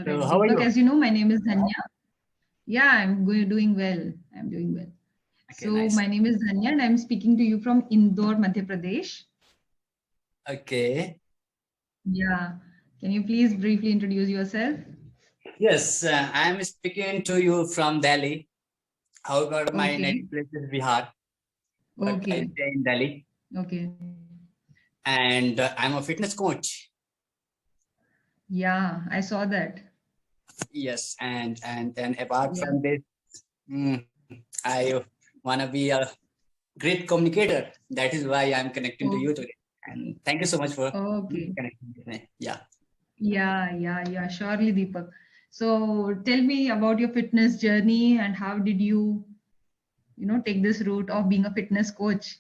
All So right, how are Deepak, you? as you know, my name is Dhanya. Yeah, doing well. I'm doing well. Okay, So nice. my name is Dhanya and I'm speaking to you from Indore, Madhya Pradesh. Okay. Yeah. Can you please briefly introduce yourself? Yes, I am speaking to you from Delhi. However, my Okay. native place is Bihar, but I Okay. stay in Delhi, Okay. and I'm a fitness coach. Yeah, I saw that. Yes, and apart Yeah. from this, I wanna be a great communicator. That is why I'm connecting to you Okay. today. And thank you so much for Okay. connecting with me. Yeah. Yeah. Surely, Deepak. So tell me about your fitness journey and how did you take this route of being a fitness coach?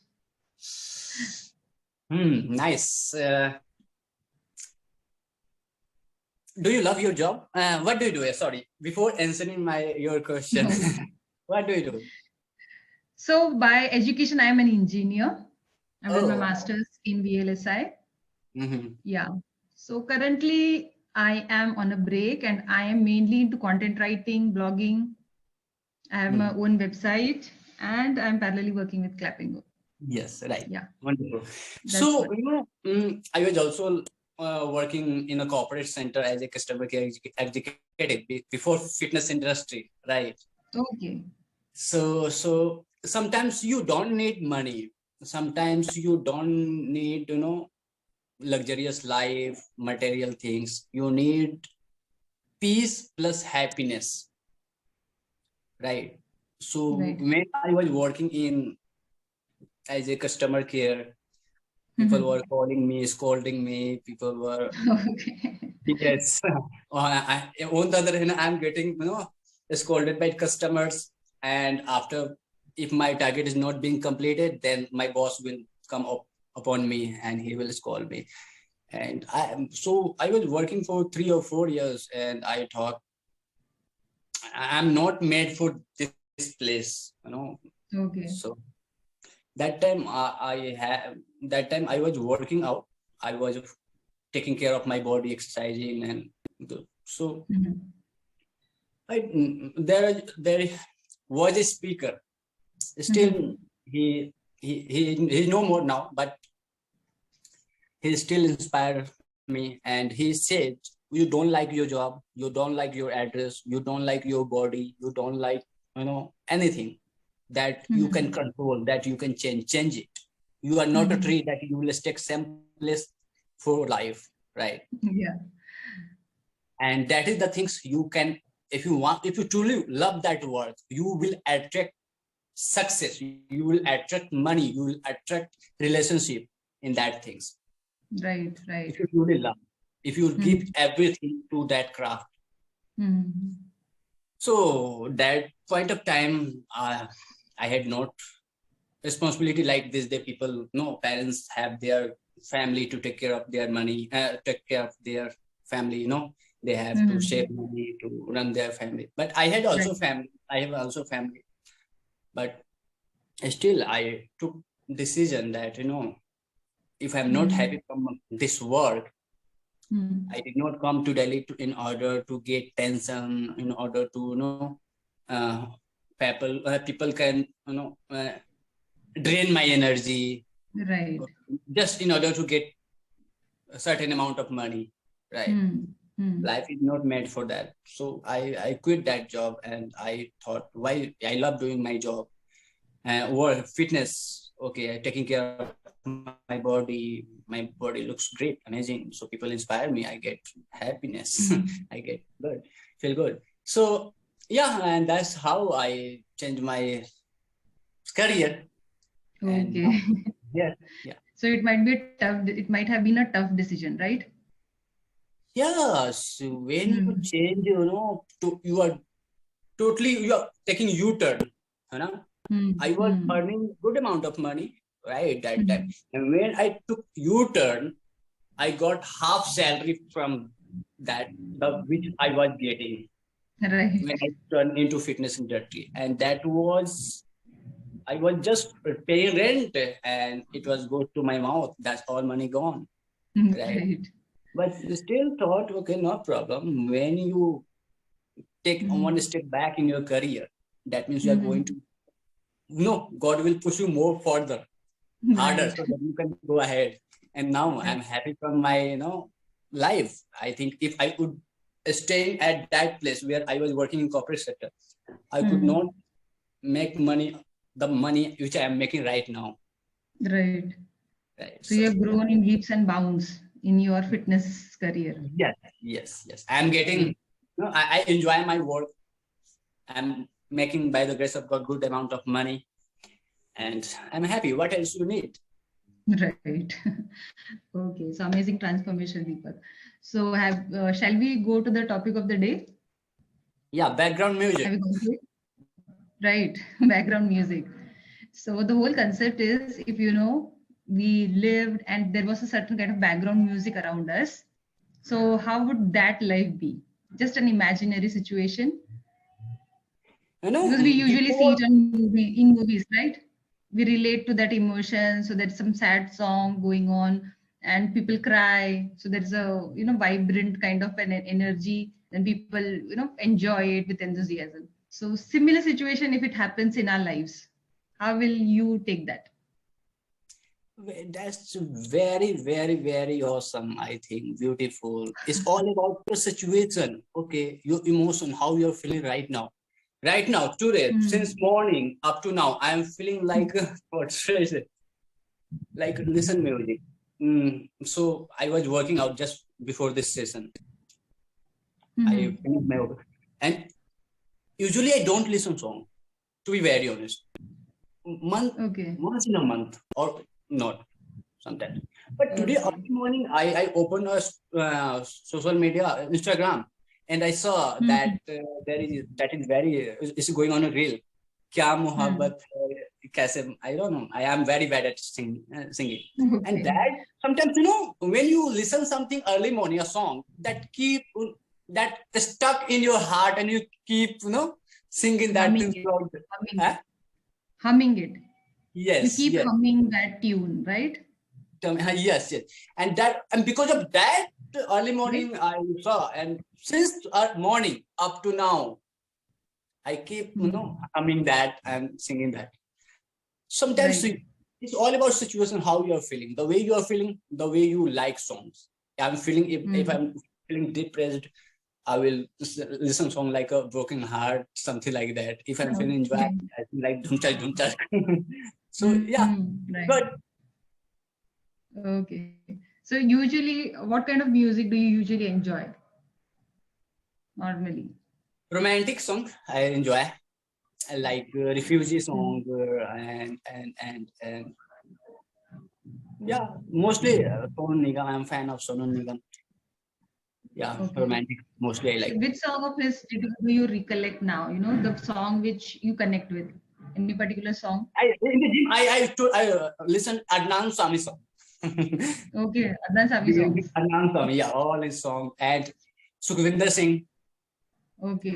Nice. Do you love your job? What do you do? Sorry, before answering your question, what do you do? So by education, I'm an engineer. I've done my Oh, wow. master's in VLSI. Mm-hmm. Yeah. So currently I am on a break and I am mainly into content writing, blogging. I have my Mm. own website and I'm parallelly working with Clapingo. Yes, right. Yeah, Wonderful. that's So, what. I was also working in a corporate center as a customer care executive before fitness industry, right? Okay. So sometimes you don't need money. Sometimes you don't need, luxurious life, material things. You need peace plus happiness, right? So Right. when I was working in as a customer care, people were calling me, scolding me. People were Okay. yes. On the other hand, I'm getting scolded by customers, and after if my target is not being completed, then my boss will come up upon me and he will scold me. And I was working for 3 or 4 years, and I thought I'm not made for this place. Okay. So that time I was working out. I was taking care of my body, exercising, and so there was a speaker. Still, he's no more now, but he still inspired me, and he said, "You don't like your job, you don't like your address, you don't like your body, you don't like anything that you can control, that you can change it. You are not a tree that you will stick same place for life, right?" Yeah. And that is the things you can, if you truly love that work, you will attract success, you will attract money, you will attract relationship in that things. Right. If Right. you truly love, if you give everything to that craft. So that point of time, I had not responsibility like this. The people, no, parents have their family to take care of their money, take care of their family. They have to save money to run their family. But I had also Right. family. I have also family. But still, I took decision that if I'm not happy from this work, I did not come to Delhi in order to get pension, in order to uh, people can drain my energy Right. just in order to get a certain amount of money, right? Life is not made for that. So I quit that job, and I thought, why I love doing my job. Work, fitness, okay, taking care of my body looks great, amazing. So people inspire me, I get happiness. I get good, feel good. So yeah, and that's how I changed my career. And Okay. yeah, yeah. So it might be a tough, it might have been a tough decision, right? Yeah, so when you change, you are totally, you are taking U-turn, you know. I was earning good amount of money, right, that time. And when I took U-turn, I got half salary from that, which I was getting Right. when I turned into fitness industry. And that was, I was just paying rent, and it was go to my mouth. That's all money gone, right? Right. But still thought, okay, no problem. When you take one step back in your career, that means you are going to, God will push you more further, harder, so that you can go ahead. And now I'm happy from my, life. I think if I would stay at that place where I was working in corporate sector, I could not make the money which I am making right now. Right. So you have grown in leaps and bounds in your fitness career. Yes. I'm getting, I enjoy my work. I'm making, by the grace of God, good amount of money. And I'm happy. What else you need? Right. Okay. So amazing transformation, Deepak. So shall we go to the topic of the day? Yeah, background music. Have you gone through it? Right. Background music. So the whole concept is, if we lived and there was a certain kind of background music around us, so how would that life be? Just an imaginary situation. Because we usually see it in movies, right? We relate to that emotion. So there's some sad song going on and people cry. So there's a, vibrant kind of an energy and people, enjoy it with enthusiasm. So similar situation, if it happens in our lives, how will you take that? That's very, very, very awesome. I think beautiful. It's all about the situation. Okay, your emotion, how you're feeling right now. Right now, today, since morning up to now, I am feeling like what should I say? Like listen music. So I was working out just before this session. I finished my work, and usually I don't listen song. To be very honest, once in a month or not sometimes. But today early morning, I opened a social media, Instagram, and I saw that that is very is going on a reel. Kya mohabbat hai, kaise, I don't know. I am very bad at singing, and that sometimes when you listen something early morning, a song that that stuck in your heart, and you keep singing that thing. Humming it. Yes. You keep humming that tune, right? Yes. And because of that early morning I saw, and since morning up to now, I keep humming that and singing that. Sometimes it's all about situation, how you are feeling, the way you are feeling, the way you like songs. I'm feeling if I'm feeling depressed, I will listen song like a broken heart, something like that. If I'm feeling joy, I feel like Dhumchal. So yeah, but okay. So usually, what kind of music do you usually enjoy? Normally, romantic song I enjoy. I like refugee song and yeah, mostly Sonu Nigam. I'm a fan of Sonu Nigam. Yeah, romantic mostly I like. Which song of his do you recollect now? The song which you connect with. Any particular song? In the gym, I listen Adnan Sami song. Okay, Adnan Sami songs. Adnan Sami, yeah, all his song, and Sukhvinder Singh. Okay.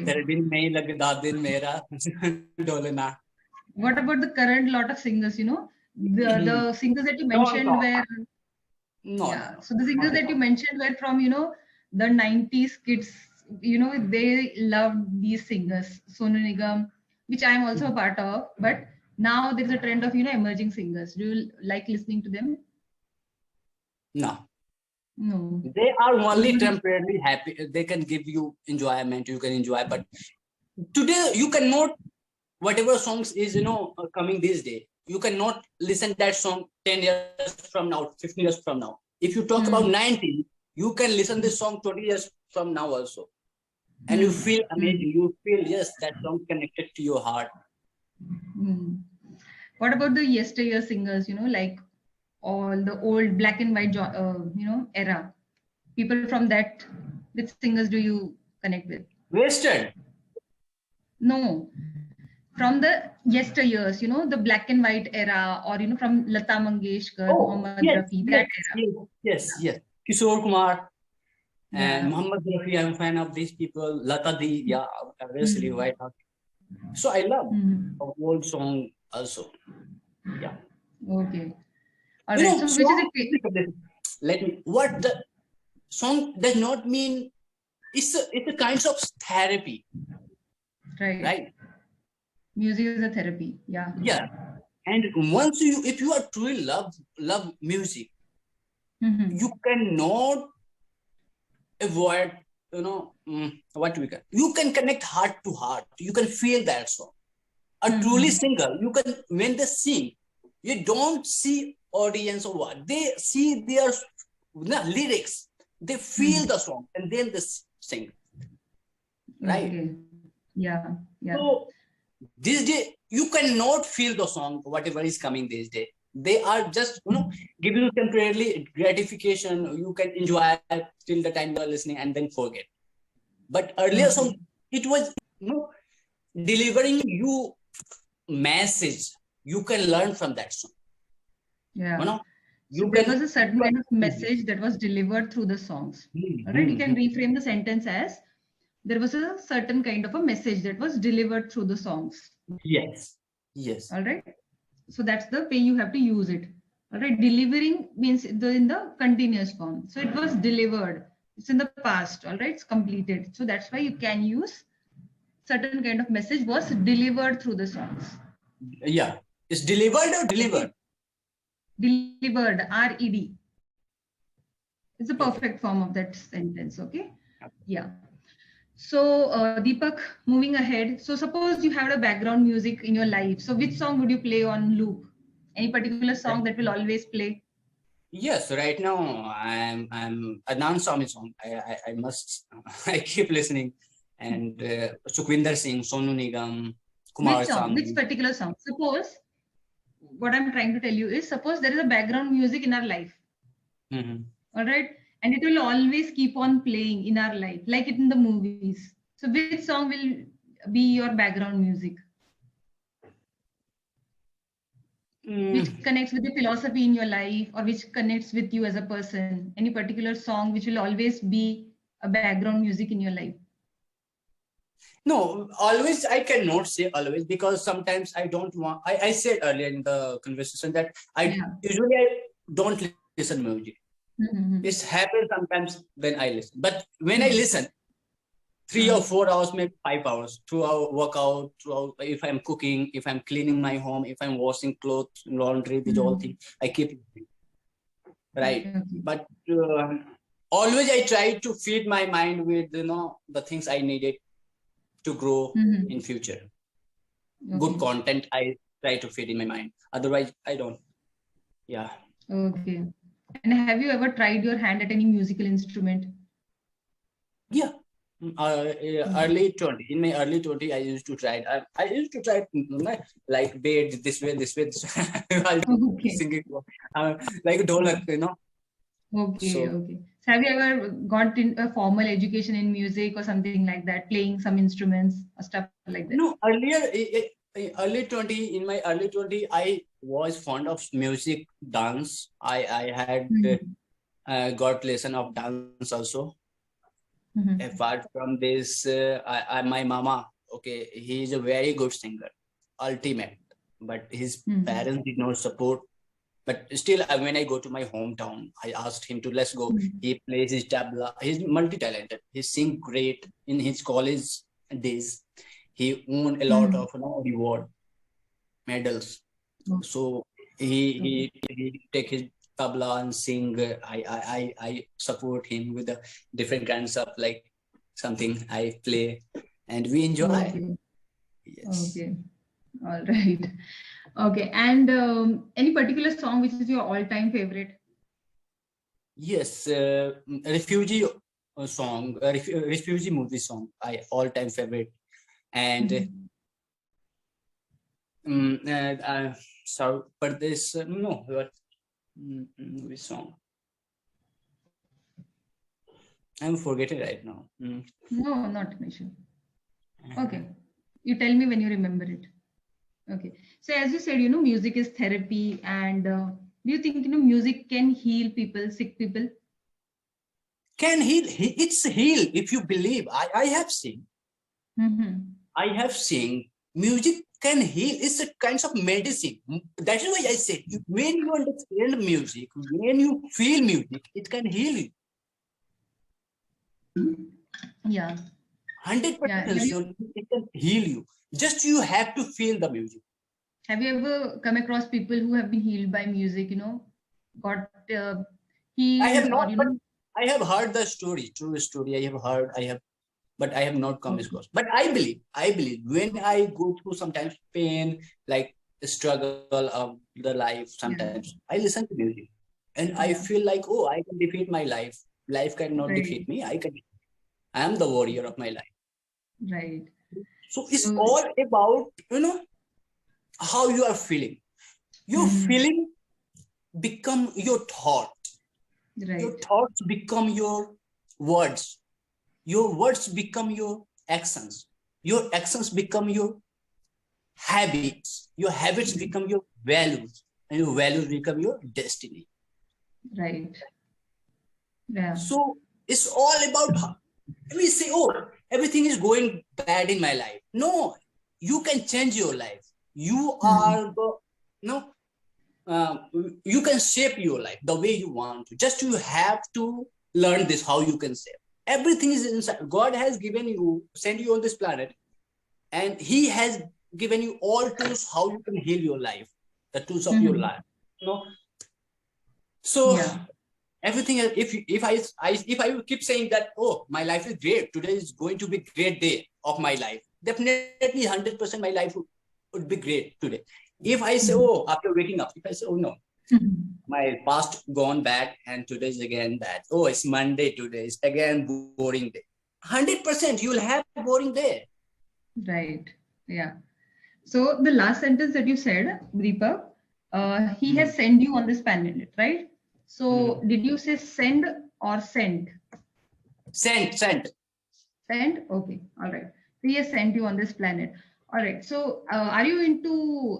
What about the current lot of singers? The singers that you mentioned were. Yeah. So the singers that you mentioned were from the 90s kids. They loved these singers, Sonu Nigam, which I am also a part of. But now there's a trend of emerging singers. Do you like listening to them? No. No. They are only temporarily happy. They can give you enjoyment. You can enjoy, but today you cannot. Whatever songs is coming this day, you cannot listen that song 10 years from now, 15 years from now. If you talk about 90, you can listen this song 20 years from now also, and you feel amazing. You feel yes, that song connected to your heart. What about the yesteryear singers? Like all the old black and white, era. People from that, which singers do you connect with? Western. No, from the yesteryears, the black and white era, or from Lata Mangeshkar, Mohammad Rafi, that era. Yes. Kishore Kumar and Mohammad Rafi. I'm a fan of these people. Lata Di, yeah, obviously, right? So I love a old song also. Yeah. Okay. All right. So which is it? Let me. What the song does not mean it's a kind of therapy. Right. Music is a therapy. Yeah. Yeah. And once if you are truly love music, you cannot avoid, what we can. You can connect heart to heart. You can feel that song. A truly singer, you can, when they sing, you don't see audience or what. They see their lyrics. They feel the song and then they sing. Right? Okay. Yeah. So this day, you cannot feel the song, whatever is coming this day. They are just, giving you temporarily gratification. You can enjoy it till the time you are listening and then forget. But earlier song, it was, delivering you message. You can learn from that song. Yeah. There was a certain kind of message that was delivered through the songs. All right. You can reframe the sentence as there was a certain kind of a message that was delivered through the songs. Yes. All right. So that's the way you have to use it. All right. Delivering means in the continuous form. So it was delivered. It's in the past. All right. It's completed. So that's why you can use certain kind of message was delivered through the songs. Yeah. It's delivered or delivered? Delivered. R-E-D. It's a perfect form of that sentence. Okay. Yeah. So Deepak, moving ahead. So suppose you have a background music in your life. So which song would you play on loop? Any particular song that will always play? Yes, right now I'm Adnan Sami song. I must I keep listening, and Sukhwinder Singh, Sonu Nigam, Kumar Which song? Which particular song? Suppose what I'm trying to tell you is, suppose there is a background music in our life. All right. And it will always keep on playing in our life, like it in the movies. So which song will be your background music? Which connects with the philosophy in your life, or which connects with you as a person? Any particular song which will always be a background music in your life? No, always I cannot say always, because sometimes I don't want. I said earlier in the conversation that usually I don't listen music. It happens sometimes when I listen, but when I listen, 3 or 4 hours, maybe 5 hours, throughout workout, throughout, if I'm cooking, if I'm cleaning my home, if I'm washing clothes, laundry, these all things, I keep listening. Right. But always I try to feed my mind with, the things I needed to grow in future. Good content I try to feed in my mind. Otherwise, I don't. Yeah. Okay. And have you ever tried your hand at any musical instrument? Yeah. Early 20. In my early 20, I used to try it. I used to try it, like bed this way, this way. Singing like a dholak, Okay. So have you ever got in a formal education in music or something like that, playing some instruments or stuff like that? No, earlier, in my early 20, I was fond of music, dance. I had got lesson of dance also. Apart from this, my mama, okay, he is a very good singer, ultimate, but his parents did not support. But still, when I go to my hometown, I asked him to, let's go. He plays his tabla. He's multi-talented. He sings great. In his college days, he won a lot of reward medals. So he take his tabla and sing. I support him with the different kinds of like something I play, and we enjoy. Yes. Okay. All right. Okay. And any particular song which is your all-time favorite? Yes, refugee song, refugee movie song. I all-time favorite, and so but this no what movie song. I'm forgetting right now. No, not an issue. Okay. You tell me when you remember it. Okay. So as you said, music is therapy, and do you think, music can heal people, sick people? Can heal. It's heal if you believe. I have seen. I have seen music can heal. It's a kind of medicine. That is why I said, when you understand music, when you feel music, it can heal you. Yeah. 100% it can heal you. Just you have to feel the music. Have you ever come across people who have been healed by music, got healed? I have not, or, but I have heard the story, true story. But I have not come across. But I believe when I go through sometimes pain, like the struggle of the life, sometimes I listen to music and I feel like, oh, I can defeat my life. Life cannot defeat me. I am the warrior of my life. Right. So it's all about, how you are feeling. Your feeling become your thought. Right. Your thoughts become your words. Your words become your actions. Your actions become your habits. Your habits become your values. And your values become your destiny. Right. Yeah. So it's all about, we say, oh, everything is going bad in my life. No, you can change your life. You are you can shape your life the way you want to. Just you have to learn this, how you can shape. Everything is inside. God has given you, sent you on this planet, and He has given you all tools how you can heal your life, the tools of your life. So everything. If I keep saying that, oh, my life is great, today is going to be a great day of my life, definitely 100% my life would be great today. If I say, oh, after waking up, if I say, oh no, my past gone bad and today is again bad. Oh, it's Monday today, it's again boring day. 100% you will have a boring day. Right. Yeah. So the last sentence that you said, Deepak, He has sent you on this planet, right? So did you say send or sent? Sent. Sent? Okay. All right. So He has sent you on this planet. All right. So are you into,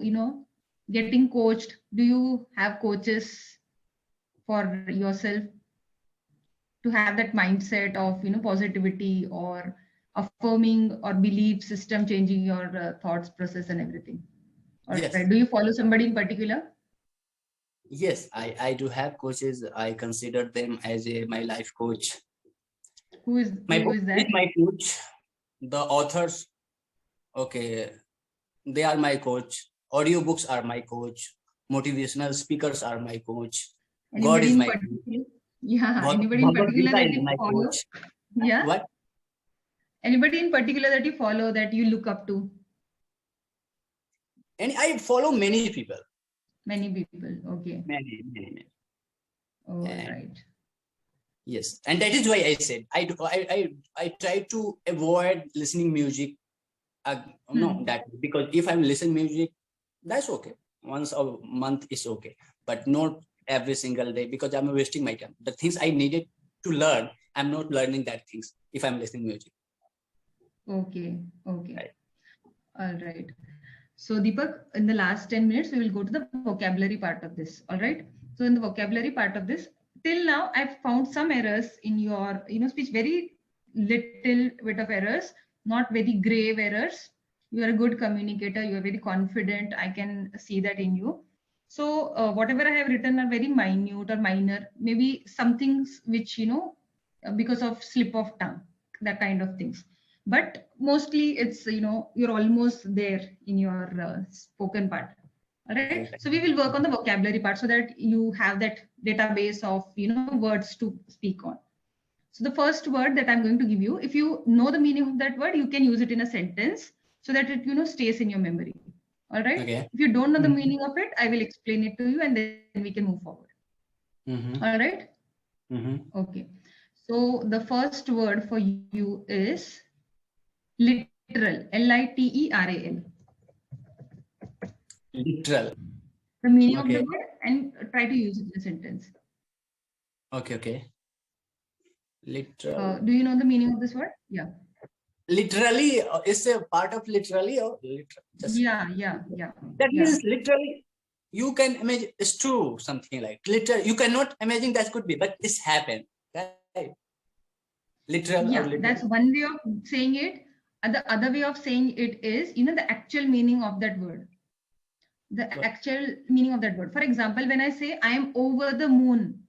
getting coached? Do you have coaches for yourself to have that mindset of, positivity or affirming or belief system, changing your thoughts process and everything? All Yes. right. Do you follow somebody in particular? Yes, I do have coaches. I consider them as my life coach. Who is that? Is my coach. The authors, okay, they are my coach. Audiobooks are my coach. Motivational speakers are my coach. Anybody God is in my particular? coach. Yeah. Anybody in particular that you my follow? coach. Yeah. What? Anybody in particular that you follow, that you look up to? And I follow many people. Many people. Okay. Many. All right. Yes, and that is why I said I try to avoid listening music. No, that because if I'm listening music, that's okay. Once a month is okay, but not every single day because I'm wasting my time. The things I needed to learn, I'm not learning that things if I'm listening music. Okay. Right. All right. So Deepak, in the last 10 minutes, we will go to the vocabulary part of this. All right. So in the vocabulary part of this, till now, I've found some errors in your, speech, very little bit of errors, not very grave errors. You are a good communicator. You are very confident. I can see that in you. So whatever I have written are very minute or minor, maybe some things which, because of slip of tongue, that kind of things. But mostly it's, you're almost there in your spoken part. All right. So we will work on the vocabulary part so that you have that database of, words to speak on. So the first word that I'm going to give you, if you know the meaning of that word, you can use it in a sentence so that it, stays in your memory. All right. Okay. If you don't know the meaning of it, I will explain it to you and then we can move forward. All right. Okay. So the first word for you is literal. Literal. Literal. The meaning of the word and try to use it in a sentence. Okay. Literal. Do you know the meaning of this word? Yeah. Literally is a part of literally or literal? Yeah. That means literally you can imagine it's true, something like literal. You cannot imagine that could be, but it's happened. Right? Literal or literal. That's one way of saying it. And the other way of saying it is, the actual meaning of that word. The actual meaning of that word. For example, when I say I am over the moon,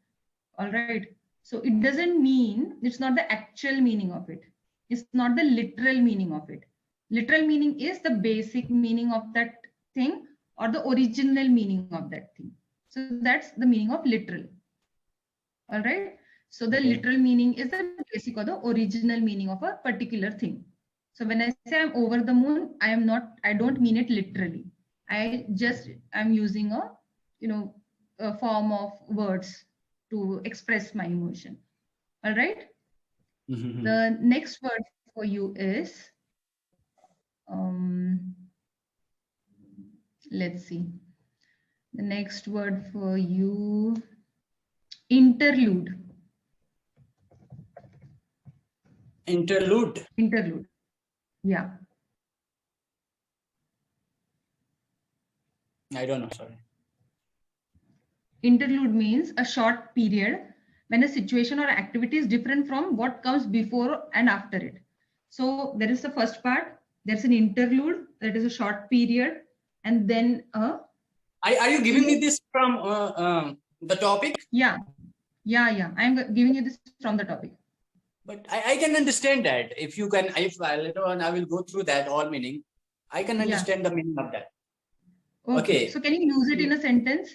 all right. So it doesn't mean, it's not the actual meaning of it. It's not the literal meaning of it. Literal meaning is the basic meaning of that thing or the original meaning of that thing. So that's the meaning of literal. All right. So the literal meaning is the basic or the original meaning of a particular thing. So when I say I'm over the moon, I don't mean it literally. I'm using a form of words to express my emotion. All right. The next word for you is, let's see. The next word for you, interlude. Interlude. Interlude. Yeah. I don't know, sorry. Interlude means a short period when a situation or activity is different from what comes before and after it. So there is the first part, there's an interlude, that is a short period, and then Are you giving me this from the topic? Yeah. I'm giving you this from the topic. But I can understand that. If later on I will go through that all meaning, I can understand the meaning of that. Okay. So can you use it in a sentence?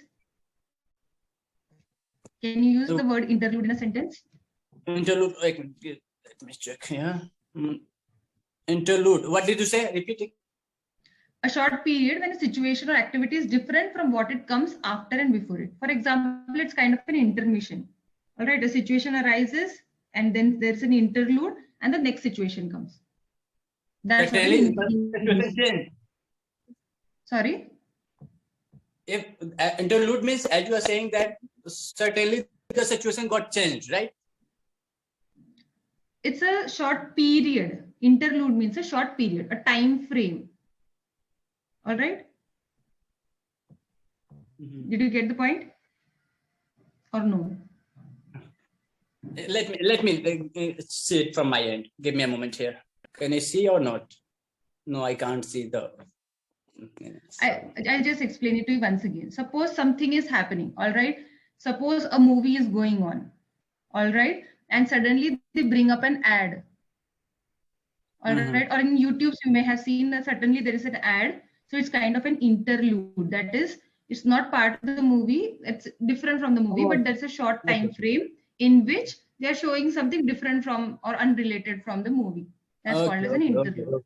Can you use the word interlude in a sentence? Interlude, let me check here. Interlude. What did you say? Repeat it. A short period when a situation or activity is different from what it comes after and before it. For example, it's kind of an intermission. All right, a situation arises and then there's an interlude and the next situation comes. That's Sorry? If interlude means, as you are saying, that certainly the situation got changed, right? It's a short period. Interlude means a short period, a time frame. All right? Did you get the point? Or no? Let me see it from my end. Give me a moment here. Can I see or not? No, I can't see the. I'll just explain it to you once again. Suppose something is happening, all right? Suppose a movie is going on, all right? And suddenly they bring up an ad, all right? Or in YouTube, you may have seen that suddenly there is an ad. So it's kind of an interlude. That is, it's not part of the movie. It's different from the movie, but that's a short time frame in which they are showing something different from or unrelated from the movie. That's called as an interlude.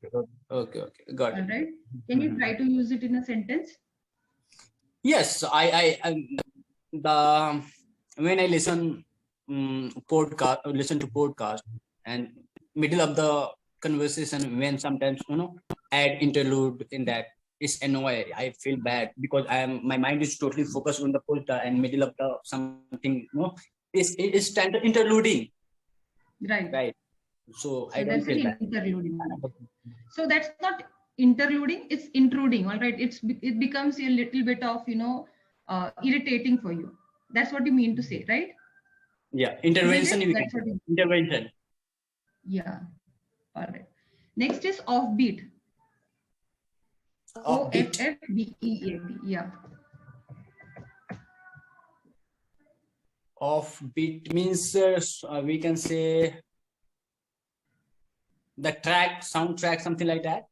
Okay, got it. All right. Can you try to use it in a sentence? Yes, when I listen to podcast and middle of the conversation, when sometimes add interlude in that, is annoying. I feel bad because my mind is totally focused on the podcast and middle of the something is interluding. Right. So I don't feel bad. Interluding. So that's not interluding, it's intruding. All right, it becomes a little bit of irritating for you. That's what you mean to say, right? Yeah, intervention. Intervention. Yeah. All right. Next is offbeat. OFFBEAT. Yeah. Offbeat means we can say the soundtrack, something like that.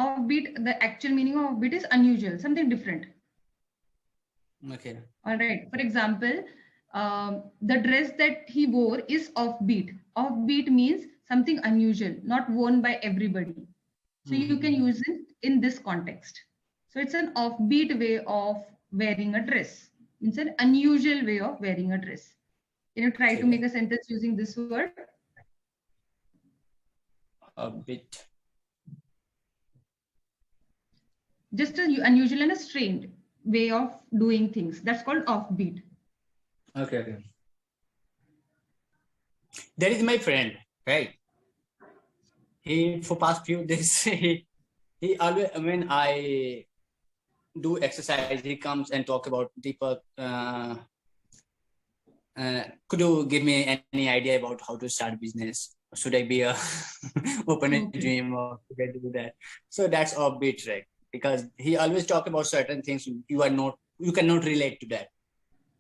Offbeat, the actual meaning of offbeat is unusual, something different. Okay. All right. For example, the dress that he wore is offbeat. Offbeat means something unusual, not worn by everybody. So you can use it in this context. So it's an offbeat way of wearing a dress. It's an unusual way of wearing a dress. Can you try to make a sentence using this word? Offbeat. Just an unusual and a strange way of doing things. That's called offbeat. Okay. There is my friend, right? He, for past few days, he always, when I do exercise, he comes and talk about Deepak. Could you give me any idea about how to start business? Should I be open a gym or should I do that? So that's offbeat, right? Because he always talk about certain things you cannot relate to that.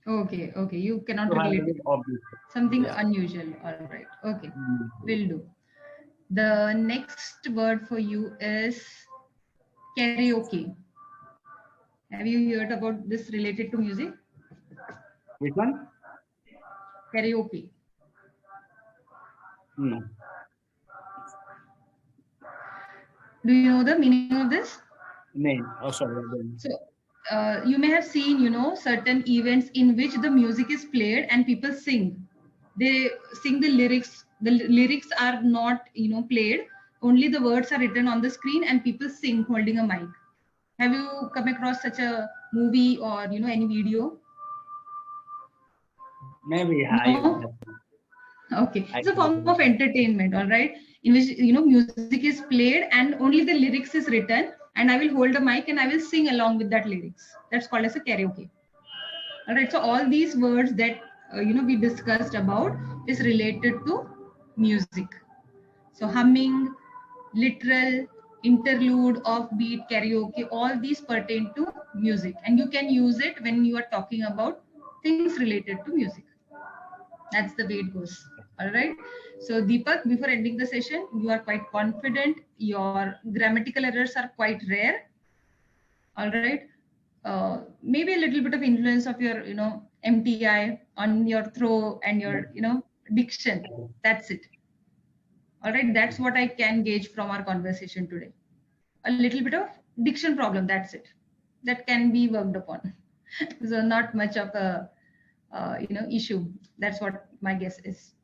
Okay, okay. You cannot relate it. Something unusual. All right. Okay. Will do. The next word for you is karaoke. Have you heard about this related to music? Which one? Karaoke. No. Do you know the meaning of this? Name. Oh, sorry. So, you may have seen, certain events in which the music is played and people sing. They sing the lyrics. The lyrics are not, played. Only the words are written on the screen and people sing holding a mic. Have you come across such a movie or, any video? Maybe. No? Okay. It's a form of entertainment, all right, in which, music is played and only the lyrics is written and I will hold a mic and I will sing along with that lyrics. That's called as a karaoke. All right. So all these words that, we discussed about is related to music. So humming, literal, interlude, offbeat, karaoke, all these pertain to music. And you can use it when you are talking about things related to music. That's the way it goes. All right. So Deepak, before ending the session, you are quite confident. Your grammatical errors are quite rare. All right. Maybe a little bit of influence of your, MTI on your throw and your, diction. That's it. All right. That's what I can gauge from our conversation today. A little bit of diction problem. That's it. That can be worked upon. So not much of a, issue. That's what my guess is.